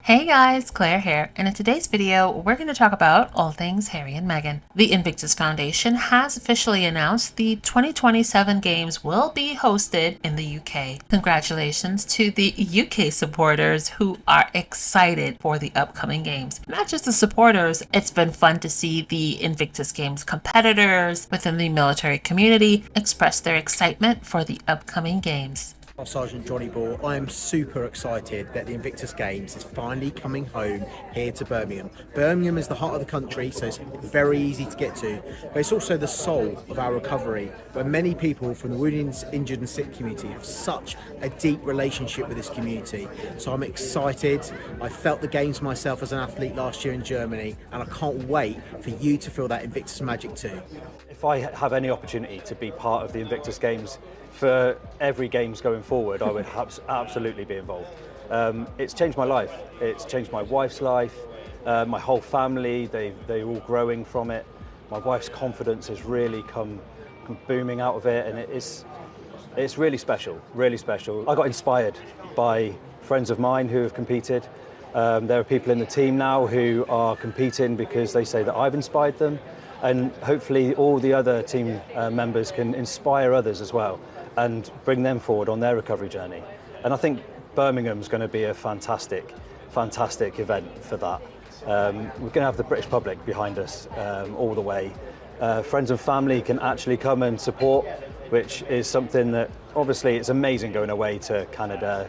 Hey guys, Claire here, and in today's video, we're going to talk about all things Harry and Meghan. The Invictus Foundation has officially announced the 2027 games will be hosted in the UK. Congratulations to the UK supporters who are excited for the upcoming games. Not just the supporters, it's been fun to see the Invictus Games competitors within the military community express their excitement for the upcoming games. Sergeant Johnny Ball, I am super excited that the Invictus Games is finally coming home here to Birmingham. Birmingham is the heart of the country, so it's very easy to get to, but it's also the soul of our recovery, where many people from the wounded, injured and sick community have such a deep relationship with this community. So I'm excited. I felt the games myself as an athlete last year in Germany, and I can't wait for you to feel that Invictus magic too. If I have any opportunity to be part of the Invictus Games for every games going forward, I would absolutely be involved. It's changed my life. It's changed my wife's life, my whole family. They're all growing from it. My wife's confidence has really come booming out of it, and it's really special, really special. I got inspired by friends of mine who have competed. There are people in the team now who are competing because they say that I've inspired them, and hopefully all the other team members can inspire others as well and bring them forward on their recovery journey. And I think Birmingham's going to be a fantastic event for that. We're going to have the British public behind us all the way. Friends and family can actually come and support, which is something that obviously it's amazing going away to Canada,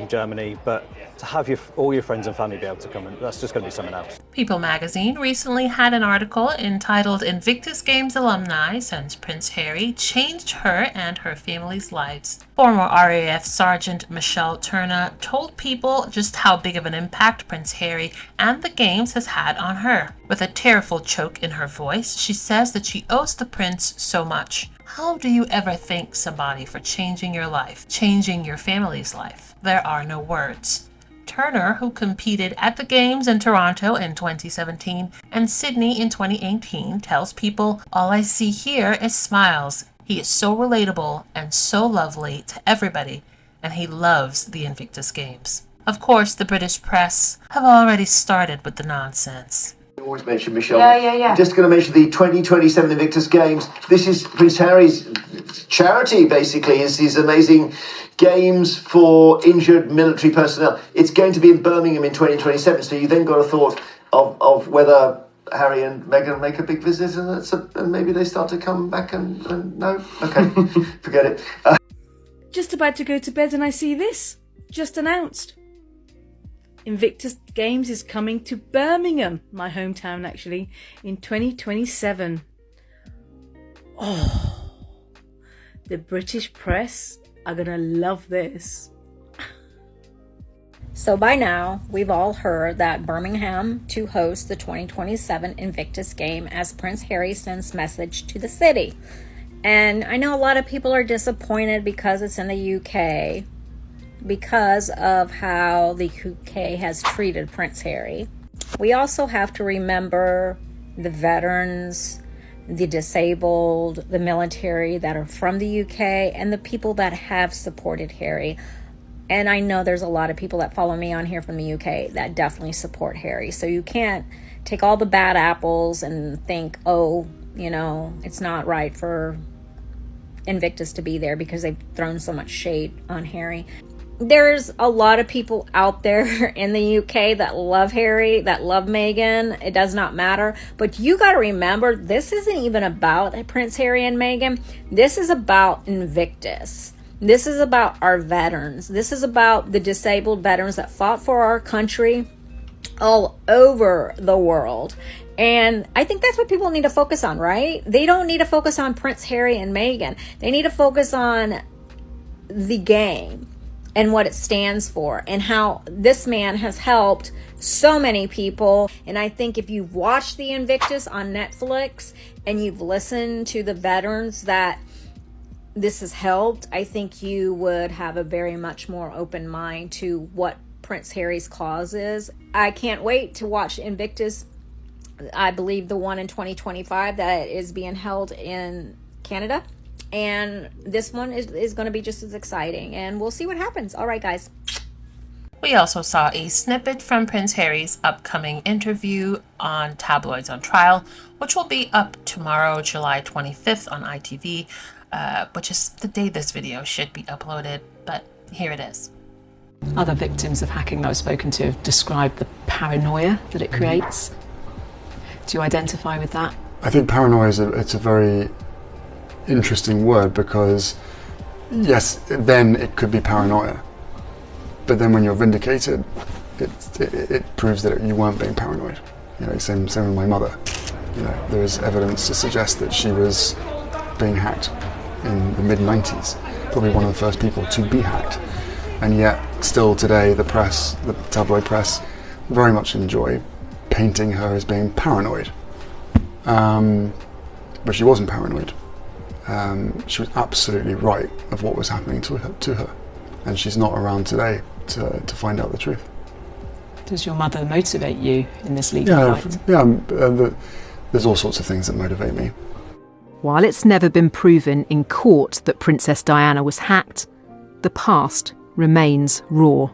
Germany, but to have all your friends and family be able to come, and that's just going to be something else. People magazine recently had an article entitled Invictus Games Alumni Sends Prince Harry Changed Her and Her Family's Lives. Former RAF Sergeant Michelle Turner told People just how big of an impact Prince Harry and the games has had on her. With a tearful choke in her voice, she says that she owes the prince so much. How do you ever thank somebody for changing your life, changing your family's life? There are no words. Turner, who competed at the Games in Toronto in 2017 and Sydney in 2018, tells People, "All I see here is smiles. He is so relatable and so lovely to everybody, and he loves the Invictus Games." Of course, the British press have already started with the nonsense. Always mention Michelle. Yeah. Just going to mention the 2027 Invictus Games. This is Prince Harry's charity, basically. It's these amazing games for injured military personnel. It's going to be in Birmingham in 2027. So you then got a thought of whether Harry and Meghan make a big visit, and maybe they start to come back and no? Okay, forget it. Just about to go to bed and I see this. Just announced. Invictus Games is coming to Birmingham, my hometown actually, in 2027. Oh, the British press are gonna love this. So by now, we've all heard that Birmingham to host the 2027 Invictus Game as Prince Harry sends message to the city. And I know a lot of people are disappointed because it's in the UK, because of how the UK has treated Prince Harry. We also have to remember the veterans, the disabled, the military that are from the UK, and the people that have supported Harry. And I know there's a lot of people that follow me on here from the UK that definitely support Harry. So you can't take all the bad apples and think, oh, it's not right for Invictus to be there because they've thrown so much shade on Harry. There's a lot of people out there in the UK that love Harry, that love Meghan. It does not matter. But you got to remember, this isn't even about Prince Harry and Meghan. This is about Invictus. This is about our veterans. This is about the disabled veterans that fought for our country all over the world. And I think that's what people need to focus on, right? They don't need to focus on Prince Harry and Meghan. They need to focus on the game and what it stands for, and how this man has helped so many people. And I think if you've watched the Invictus on Netflix and you've listened to the veterans that this has helped, I think you would have a very much more open mind to what Prince Harry's cause is. I can't wait to watch Invictus. I believe the one in 2025 that is being held in Canada. And this one is going to be just as exciting, and we'll see what happens. All right, guys. We also saw a snippet from Prince Harry's upcoming interview on Tabloids on Trial, which will be up tomorrow, July 25th on ITV, which is the day this video should be uploaded, but here it is. Other victims of hacking that I've spoken to have described the paranoia that it creates. Do you identify with that? I think paranoia it's a very interesting word, because yes, then it could be paranoia, but then when you're vindicated, it proves that you weren't being paranoid. You know, same with my mother. You know, there is evidence to suggest that she was being hacked in the mid-90s, probably one of the first people to be hacked. And yet, still today, the press, the tabloid press, very much enjoy painting her as being paranoid. But she wasn't paranoid. She was absolutely right of what was happening to her. And she's not around today to find out the truth. Does your mother motivate you in this legal fight? There's all sorts of things that motivate me. While it's never been proven in court that Princess Diana was hacked, the past remains raw.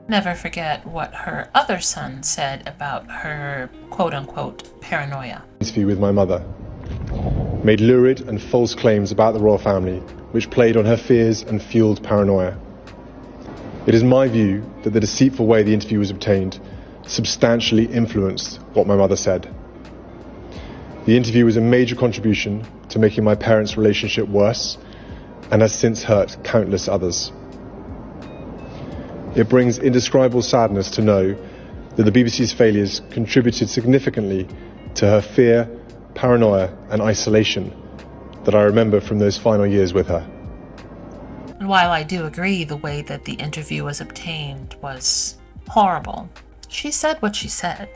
Never forget what her other son said about her quote-unquote paranoia. Interview with my mother made lurid and false claims about the royal family, which played on her fears and fueled paranoia. It is my view that the deceitful way the interview was obtained substantially influenced what my mother said. The interview was a major contribution to making my parents' relationship worse and has since hurt countless others. It brings indescribable sadness to know that the BBC's failures contributed significantly to her fear, paranoia and isolation that I remember from those final years with her. And while I do agree the way that the interview was obtained was horrible, she said what she said.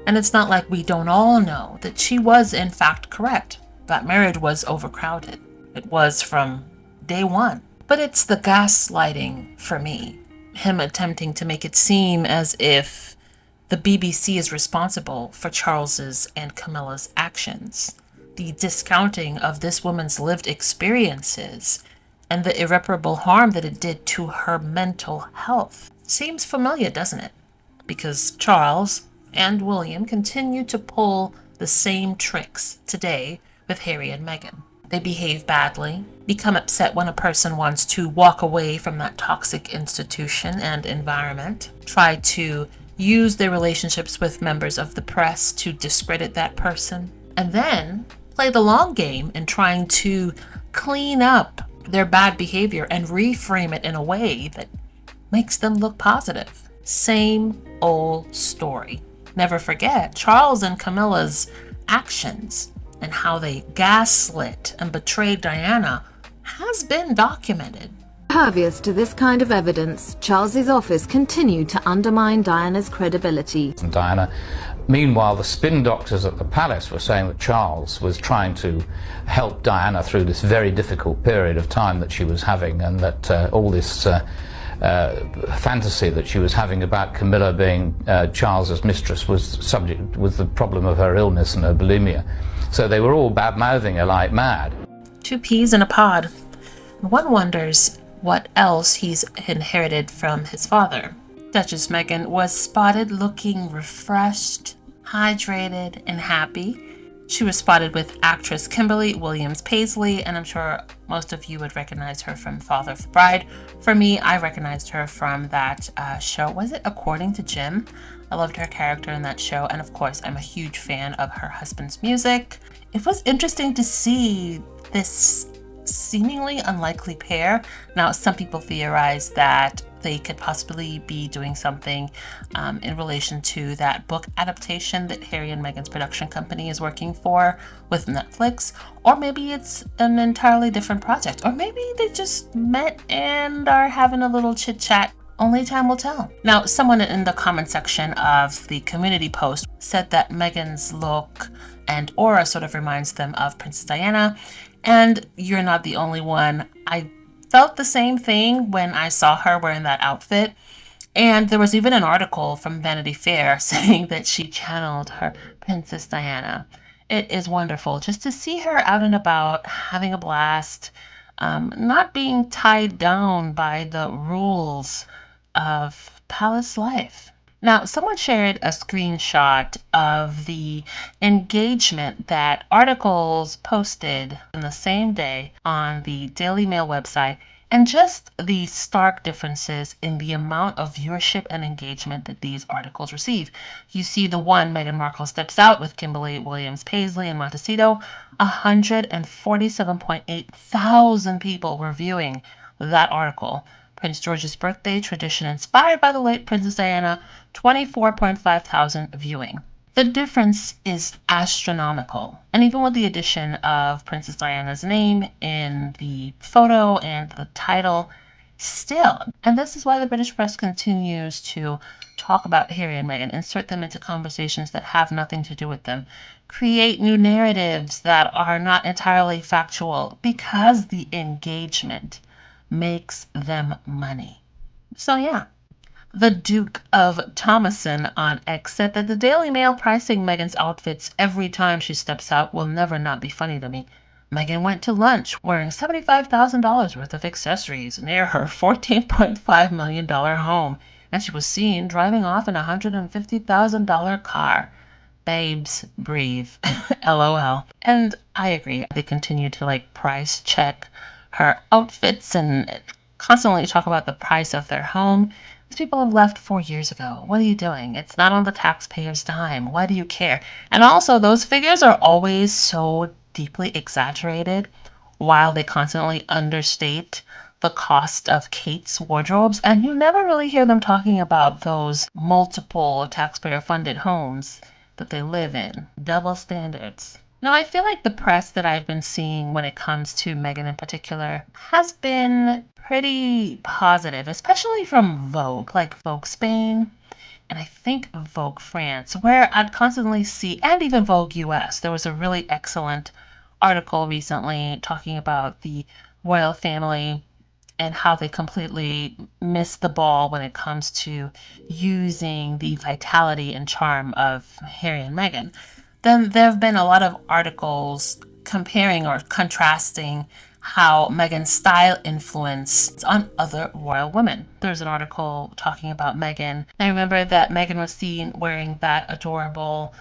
And it's not like we don't all know that she was in fact correct. That marriage was overcrowded. It was from day one. But it's the gaslighting for me. Him attempting to make it seem as if the BBC is responsible for Charles's and Camilla's actions. The discounting of this woman's lived experiences and the irreparable harm that it did to her mental health. Seems familiar, doesn't it? Because Charles and William continue to pull the same tricks today with Harry and Meghan. They behave badly, become upset when a person wants to walk away from that toxic institution and environment, try to use their relationships with members of the press to discredit that person, and then play the long game in trying to clean up their bad behavior and reframe it in a way that makes them look positive. Same old story. Never forget Charles and Camilla's actions and how they gaslit and betrayed Diana has been documented. Impervious to this kind of evidence, Charles's office continued to undermine Diana's credibility. And Diana, meanwhile, the spin doctors at the palace were saying that Charles was trying to help Diana through this very difficult period of time that she was having, and that all this fantasy that she was having about Camilla being Charles's mistress was the problem of her illness and her bulimia. So they were all bad-mouthing her like mad. Two peas in a pod. One wonders what else he's inherited from his father. Duchess Meghan was spotted looking refreshed, hydrated, and happy. She was spotted with actress Kimberly Williams-Paisley, and I'm sure most of you would recognize her from Father of the Bride. For me, I recognized her from that show. Was it According to Jim? I loved her character in that show, and of course, I'm a huge fan of her husband's music. It was interesting to see this seemingly unlikely pair. Now, some people theorize that they could possibly be doing something in relation to that book adaptation that Harry and Meghan's production company is working for with Netflix, or maybe it's an entirely different project, or maybe they just met and are having a little chit chat. Only time will tell. Now, someone in the comment section of the community post said that Meghan's look and aura sort of reminds them of Princess Diana, and you're not the only one. I felt the same thing when I saw her wearing that outfit, and there was even an article from Vanity Fair saying that she channeled her Princess Diana. It is wonderful just to see her out and about, having a blast, not being tied down by the rules of palace life. Now, someone shared a screenshot of the engagement that articles posted in the same day on the Daily Mail website, and just the stark differences in the amount of viewership and engagement that these articles receive. You see the one, Meghan Markle steps out with Kimberly Williams Paisley and Montecito, 147.8 thousand people were viewing that article. Prince George's birthday tradition inspired by the late Princess Diana, 24.5 thousand viewing. The difference is astronomical. And even with the addition of Princess Diana's name in the photo and the title, still, and this is why the British press continues to talk about Harry and Meghan, insert them into conversations that have nothing to do with them, create new narratives that are not entirely factual, because the engagement makes them money. So yeah, the Duke of Thomason on X said that the Daily Mail pricing Meghan's outfits every time she steps out will never not be funny to me. Meghan went to lunch wearing $75,000 worth of accessories near her $14.5 million home, and she was seen driving off in a $150,000 car. Babes, breathe. LOL. And I agree. They continue to price check her outfits and constantly talk about the price of their home. These people have left 4 years ago. What are you doing? It's not on the taxpayer's dime. Why do you care? And also, those figures are always so deeply exaggerated, while they constantly understate the cost of Kate's wardrobes. And you never really hear them talking about those multiple taxpayer-funded homes that they live in. Double standards. Now, I feel like the press that I've been seeing when it comes to Meghan in particular has been pretty positive, especially from Vogue, like Vogue Spain, and I think Vogue France, where I'd constantly see, and even Vogue US. There was a really excellent article recently talking about the royal family and how they completely missed the ball when it comes to using the vitality and charm of Harry and Meghan. Then there have been a lot of articles comparing or contrasting how Meghan's style influenced on other royal women. There's an article talking about Meghan. I remember that Meghan was seen wearing that adorable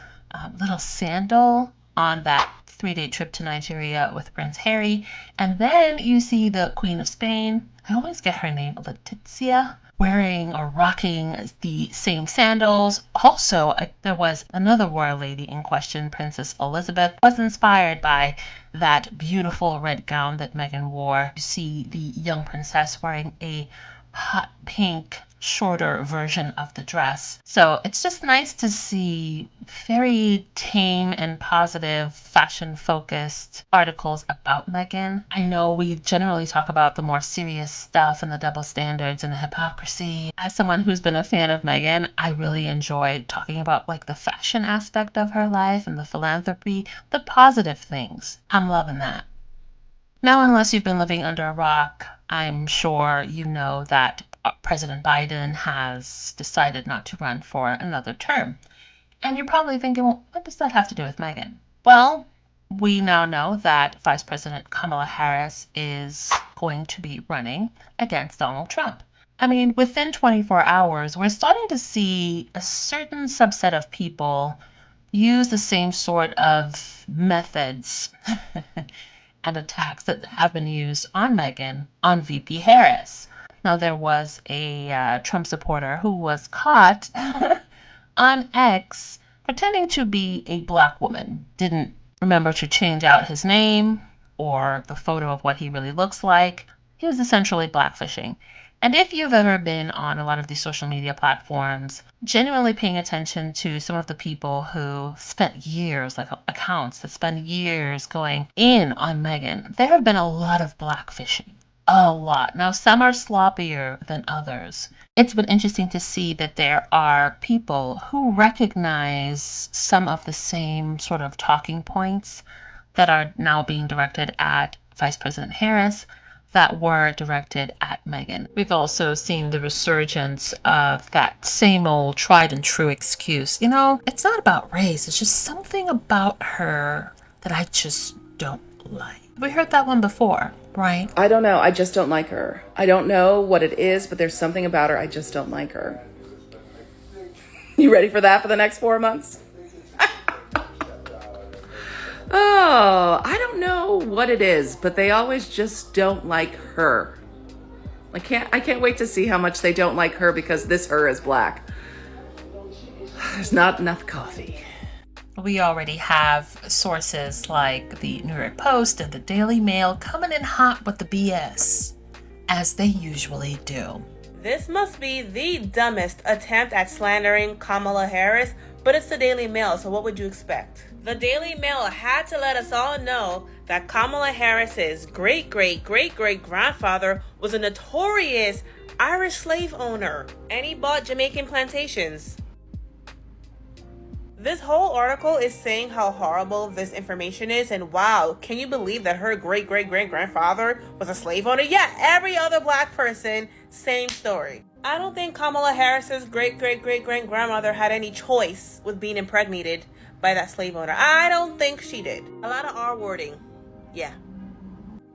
little sandal on that 3-day trip to Nigeria with Prince Harry. And then you see the Queen of Spain, I always get her name, Letizia, wearing or rocking the same sandals. Also, there was another royal lady in question, Princess Elizabeth, was inspired by that beautiful red gown that Meghan wore. You see the young princess wearing a hot pink, shorter version of the dress. So it's just nice to see very tame and positive, fashion-focused articles about Meghan. I know we generally talk about the more serious stuff and the double standards and the hypocrisy. As someone who's been a fan of Meghan, I really enjoyed talking about the fashion aspect of her life and the philanthropy, the positive things. I'm loving that. Now, unless you've been living under a rock, I'm sure you know that President Biden has decided not to run for another term. And you're probably thinking, well, what does that have to do with Meghan? Well, we now know that Vice President Kamala Harris is going to be running against Donald Trump. I mean, within 24 hours, we're starting to see a certain subset of people use the same sort of methods and attacks that have been used on Meghan on VP Harris. Now, there was a Trump supporter who was caught on X pretending to be a black woman. Didn't remember to change out his name or the photo of what he really looks like. He was essentially blackfishing. And if you've ever been on a lot of these social media platforms, genuinely paying attention to some of the people who spent years, like accounts that spend years going in on Meghan, there have been a lot of blackfishing. A lot. Now, some are sloppier than others. It's been interesting to see that there are people who recognize some of the same sort of talking points that are now being directed at Vice President Harris that were directed at Meghan. We've also seen the resurgence of that same old tried and true excuse. It's not about race. It's just something about her that I just don't like. We heard that one before, right? I don't know. I just don't like her. I don't know what it is, but there's something about her. I just don't like her. You ready for that for the next 4 months? Oh, I don't know what it is, but they always just don't like her. I can't wait to see how much they don't like her because this her is black. There's not enough coffee. We already have sources like the New York Post and the Daily Mail coming in hot with the BS, as they usually do. This must be the dumbest attempt at slandering Kamala Harris, but it's the Daily Mail, so what would you expect? The Daily Mail had to let us all know that Kamala Harris's great-great-great-great-grandfather was a notorious Irish slave owner, and he bought Jamaican plantations. This whole article is saying how horrible this information is, and wow, can you believe that her great-great-great-grandfather was a slave owner? Yeah, every other black person, same story. I don't think Kamala Harris's great-great-great-great-grandmother had any choice with being impregnated by that slave owner. I don't think she did. A lot of R-wording. Yeah.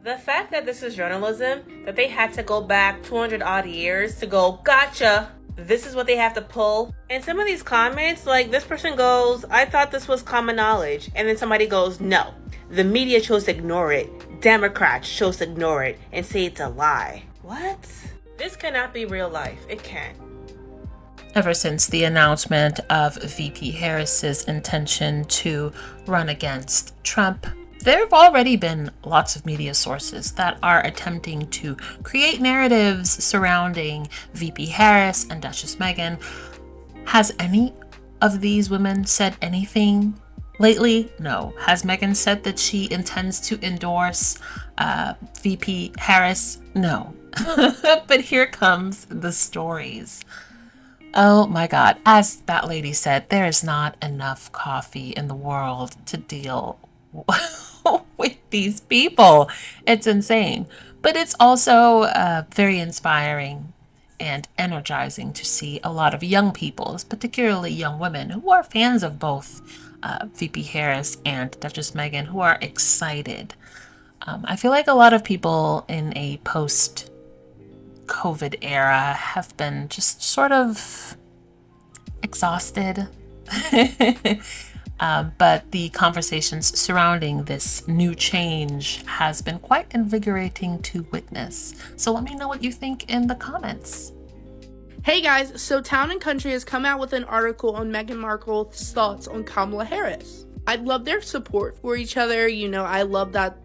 The fact that this is journalism, that they had to go back 200 odd years to go, gotcha, this is what they have to pull. And some of these comments, like this person goes, I thought this was common knowledge. And then somebody goes, no, the media chose to ignore it. Democrats chose to ignore it and say it's a lie. What? This cannot be real life. It can't. Ever since the announcement of VP Harris's intention to run against Trump, there have already been lots of media sources that are attempting to create narratives surrounding VP Harris and Duchess Meghan. Has any of these women said anything lately? No. Has Meghan said that she intends to endorse VP Harris? No. But here comes the stories. Oh my God. As that lady said, there is not enough coffee in the world to deal with these people. It's insane. But it's also very inspiring and energizing to see a lot of young people, particularly young women, who are fans of both VP Harris and Duchess Meghan, who are excited. I feel like a lot of people in a post-COVID era have been just sort of exhausted. But the conversations surrounding this new change has been quite invigorating to witness. So let me know what you think in the comments. Hey guys, so Town & Country has come out with an article on Meghan Markle's thoughts on Kamala Harris. I love their support for each other. You know, I love that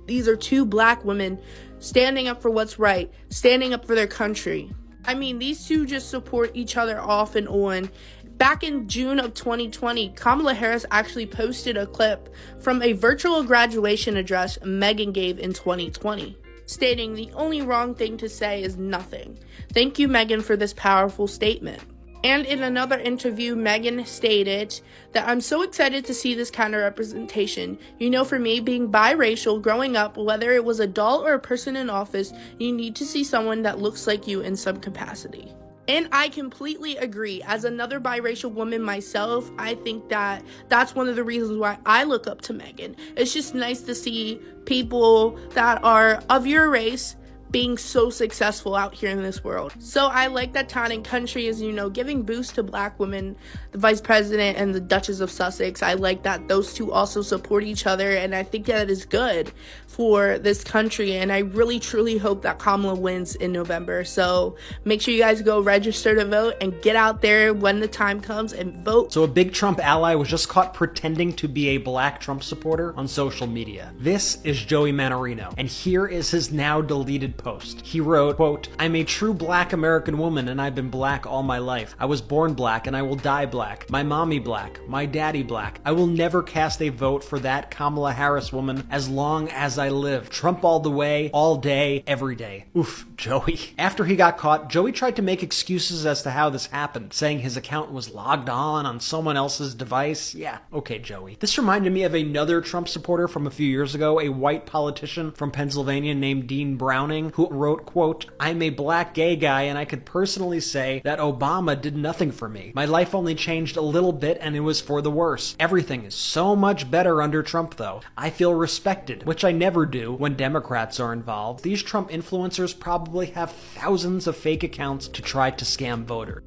these are two black women standing up for what's right, standing up for their country. I mean, these two just support each other off and on. Back in June of 2020, Kamala Harris actually posted a clip from a virtual graduation address Meghan gave in 2020, stating the only wrong thing to say is nothing. Thank you, Meghan, for this powerful statement. And in another interview, Meghan stated that I'm so excited to see this kind of representation. You know, for me, being biracial, growing up, whether it was a doll or a person in office, you need to see someone that looks like you in some capacity. And I completely agree. As another biracial woman myself, I think that that's one of the reasons why I look up to Meghan. It's just nice to see people that are of your race being so successful out here in this world. So I like that Town & Country is, you know, giving boost to black women, the Vice President and the Duchess of Sussex. I like that those two also support each other, and I think that is good for this country, and I really truly hope that Kamala wins in November. So make sure you guys go register to vote and get out there when the time comes and vote. So a big Trump ally was just caught pretending to be a black Trump supporter on social media. This is Joey Manorino, and here is his now deleted post. He wrote, quote, I'm a true black American woman and I've been black all my life. I was born black and I will die black. My mommy black. My daddy black. I will never cast a vote for that Kamala Harris woman as long as I live. Trump all the way, all day, every day. Oof, Joey. After he got caught, Joey tried to make excuses as to how this happened, saying his account was logged on someone else's device. Yeah, okay, Joey. This reminded me of another Trump supporter from a few years ago, a white politician from Pennsylvania named Dean Browning, who wrote, quote, I'm a black gay guy and I could personally say that Obama did nothing for me. My life only changed a little bit and it was for the worse. Everything is so much better under Trump though. I feel respected, which I never do when Democrats are involved. These Trump influencers probably have thousands of fake accounts to try to scam voters.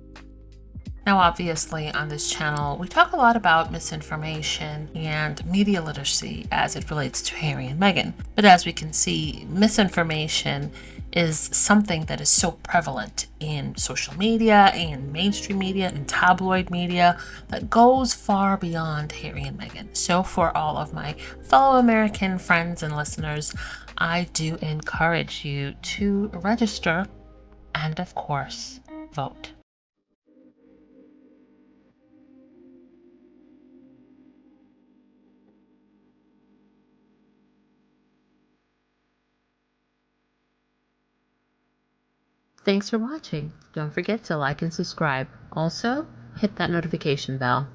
Now, obviously, on this channel, we talk a lot about misinformation and media literacy as it relates to Harry and Meghan. But as we can see, misinformation is something that is so prevalent in social media and mainstream media and tabloid media that goes far beyond Harry and Meghan. So for all of my fellow American friends and listeners, I do encourage you to register and, of course, vote. Thanks for watching. Don't forget to like and subscribe. Also, hit that notification bell.